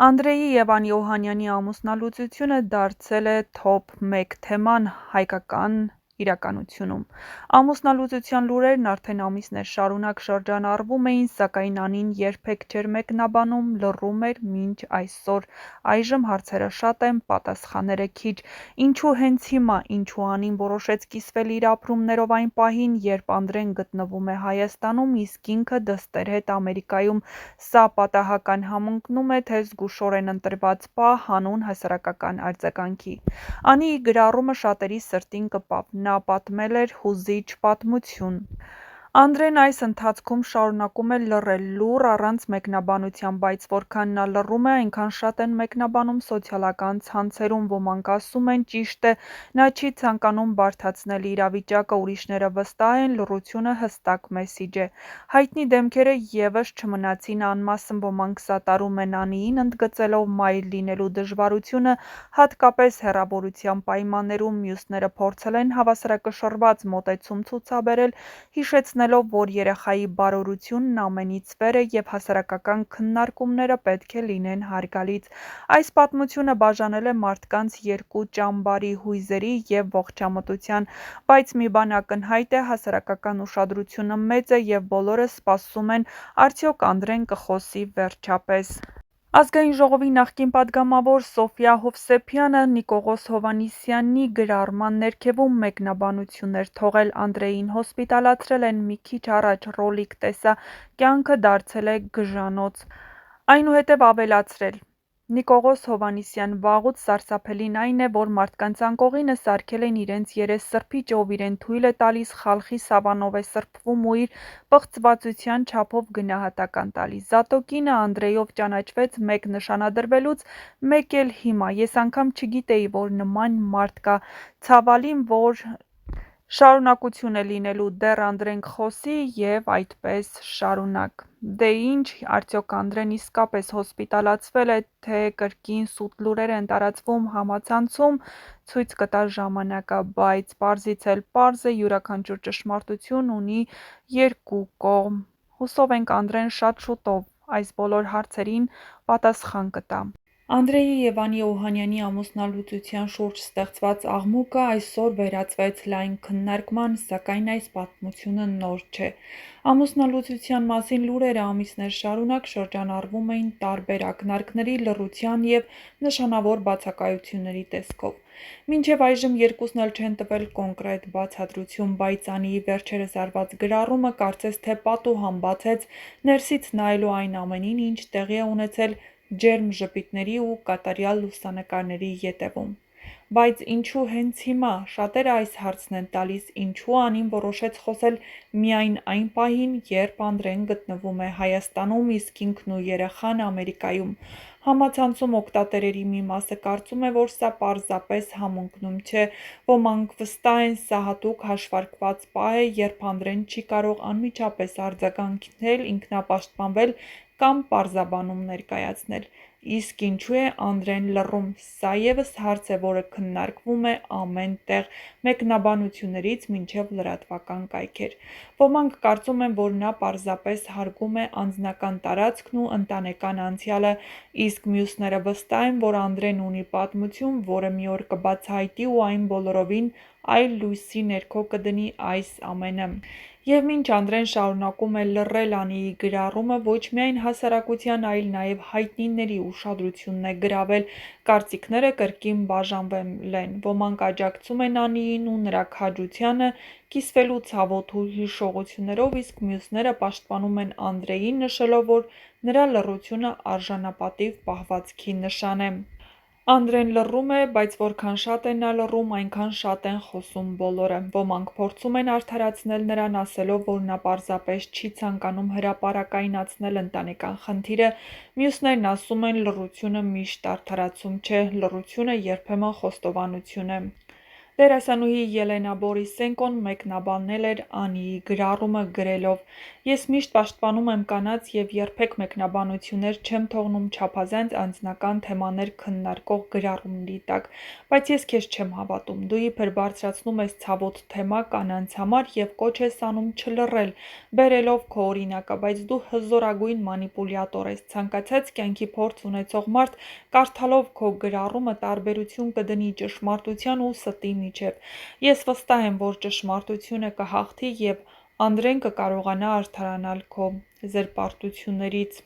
Անդրեյի և Անի Օհանյանի ամուսնալուծությունը դարձել է թոփ 1 թեման հայկական իրականությունում։ Ամուսնալուծության լուրերն արդեն ամիսներ շարունակ շրջանառվում էին, սակայն Անին երբեք չէր մեկնաբանում, լռում էր մինչ այսօր։ Այժմ հարցերը շատ են, պատասխանները քիչ։ Ինչու հենց հիմա, ինչու Անին որոշեց կիսվել իր ապրումներով այն պահին, երբ Անդրեն գտնվում է Հայաստանում, իսկ ինքը դստեր հետ Ամերիկայում։ Սա պատահական համընկնում է, թե զգուշորեն ընտրված պահ հանուն հասարակական արձագանքի։ Անիի գրառումը շատերի սրտին կպավ։ Նա պատմել էր հուզիչ պատմություն։ Անդրեն այս ընթացքում շարունակում է լռել, լուռ, առանց մեկնաբանության, բայց որքան նա լռում է, այնքան շատ են մեկնաբանում սոցիալական ցանցերում, ոմանք ասում են՝ ճիշտ է, նա չի ցանկանում բարդացնել իրավիճակը, ուրիշները վստահ են՝ լռությունը հստակ մեսիջ է։ Հայտնի դեմքերը ևս չմնացին անմասն, ոմանք սատարում են Անիին, ընդգծելով մայր լինելու դժվարությունը, հատկապես հեռավորության պայմաններում, մյուսները փորձել են հավասարակշռված մոտեցում ցուցաբերել, հիշեցնելով, որ երեխայի բարօրությունն ամենից վեր է և հասարակական քննարկումները պետք է լինեն հարգալից։ Այս պատմությունը բաժանել է մարդկանց երկու ճամբարի՝ հույզերի և ողջամտության, բայց մի բան ակնհայտ է՝ հասարակական ուշադրությունը մեծ է և բոլորը սպասում են՝ արդյոք Անդրեն կխոսի վերջապես։ Ազգային ժողովի նախկին պատգամավոր Սոֆյա Հովսեփյանը Նիկողոս Հովհաննիսյանի գրառման ներքևում մեկնաբանություն էր թողել. Անդրեյին հոսպիտալացրել են մի քիչ առաջ, ռոլիկ տեսա, կյանքը դարձել է գժանոց։ Այնուհետև ավելացրել. Նիկողոս Հովհաննիսյան, վաղուց սարսափելին այն է, որ մարդկանց անկողինը սարքել են իրենց երես-սրբիչ, ով իրեն թույլ է տալիս, խալխի սավանով է սրբվում ու իր պղծվածության չափով գնահատական տալիս։ Զատոկինը Անդրեյով ճանաչվեց մեկ նշանադրվելուց, մեկ էլ հիմա։ Ես անգամ չգիտեի, որ նման մարդ կա։ Ցավալին, որ շարունակություն է լինելու, դեռ Անդրեն կխոսի և այդպես շարունակ։ Դե ինչ, արդյոք Անդրեն իսկապես հոսպիտալացվել է, թե կրկին սուտ լուրեր են տարածվում համացանցում, ցույց կտա ժամանակը, բայց պարզից էլ պարզ է՝ յուրաքանչյուր ճշմարտություն ունի երկու կողմ։ Հուսով ենք Անդրեն շատ շուտով այս բոլոր հարցերին պատասխան կտա։ Անդրեյի և Անի Օհանյանի ամուսնալուծության շուրջ ստեղծված աղմուկը այսօր վերածվեց լայն քննարկման, սակայն այս պատմությունը նոր չէ։ Ամուսնալուծության մասին լուրերը ամիսներ շարունակ շրջանառվում էին տարբեր ակնարկների, լռության և նշանավոր բացակայությունների տեսքով։ Մինչև այժմ երկուսն էլ չեն տվել կոնկրետ բացատրություն, բայց Անիի վերջերս արված գրառումը կարծես թե պատուհան բացեց ներսից նայելու այն ամենին, ինչ տեղի է ունեցել ջերմ ժպիտների ու կատարյալ լուսանկարների ետևում։ Բայց ինչու հենց հիմա։ Շատերը այս հարցն են տալիս. ինչու Անին որոշեց խոսել միայն այն պահին, երբ Անդրեն գտնվում է Հայաստանում, իսկ ինքն ու երեխան Ամերիկայում։ Համացանցում օգտատերերի մի մասը կարծում է, որ սա պարզապես համընկնում չէ։ Ոմանք վստահ են՝ սա հատուկ հաշվարկված պահ է, երբ Անդրեն չի կարող անմիջապես արձագանքել, ինքնապաշտպանվել կամ պարզաբանում ներկայացնել։ Իսկ ինչու է Անդրեն լռում։ Սա ևս հարց է, որը քննարկվում է ամեն տեղ՝ մեկնաբանություններից մինչև լրատվական կայքեր։ Ոմանք կարծում են, որ նա պարզապես հարգում է անձնական տարածքն ու ընտանեկան անցյալը, իսկ մյուսները վստահ են, որ Անդրեն ունի պատմություն, որը մի օր կբացահայտի ու այն բոլորովին այլ լույսի ներքո կդնի այս ամենը։ Եվ մինչ Անդրեն շարունակում է լռել, Անիի գրառումը ոչ միայն հասարակության, այլ նաև հայտնիների ուշադրությունն է գրավել։ Կարծիքները կրկին բաժանվել են։ Ոմանք աջակցում են Անիին ու նրա քաջությանը կիսվելու ցավոտ ու հիշողություններով, իսկ մյուսները պաշտպանում են Անդրեյին, նշելով, որ նրա լռությունը արժանապատիվ պահվածքի նշան է։ Անդրեն լռում է, բայց որքան շատ է նա լռում, այնքան շատ են խոսում բոլորը։ Ոմանք փորձում են արդարացնել նրան, ասելով, որ նա պարզապես չի ցանկանում հրապարակայնացնել ընտանեկան խնդիրը, մյուսներն ասում են՝ լռությունը միշտ արդարացում չէ, լռությունը երբեմն խոստովանություն է։ Դերասանուհի Ելենա Բորիսենկոն մեկնաբանել էր Անիի գրառումը գրելով. «Ես միշտ պաշտպանում եմ կանանց և երբեք մեկնաբանություններ չեմ թողնում չափազանց անձնական թեմաներ քննարկող գրառումների տակ, բայց ես քեզ չեմ հավատում, դու իբր բարձրացնում ես ցավոտ թեմա կանանց համար և կոչ ես անում չլռել, բերելով քո օրինակը, բայց դու հզորագույն մանիպուլյատոր ես, ցանկացած կյանքի փորձ ունեցող մարդ կարդալով քո գրառումը տարբերություն կդնի ճշմարտության ու ստի միջև, ես վստահ եմ, որ ճշմարտությունը կհաղթի և Անդրեն կկարողանա արդարանալ քո զրպարտություններից»։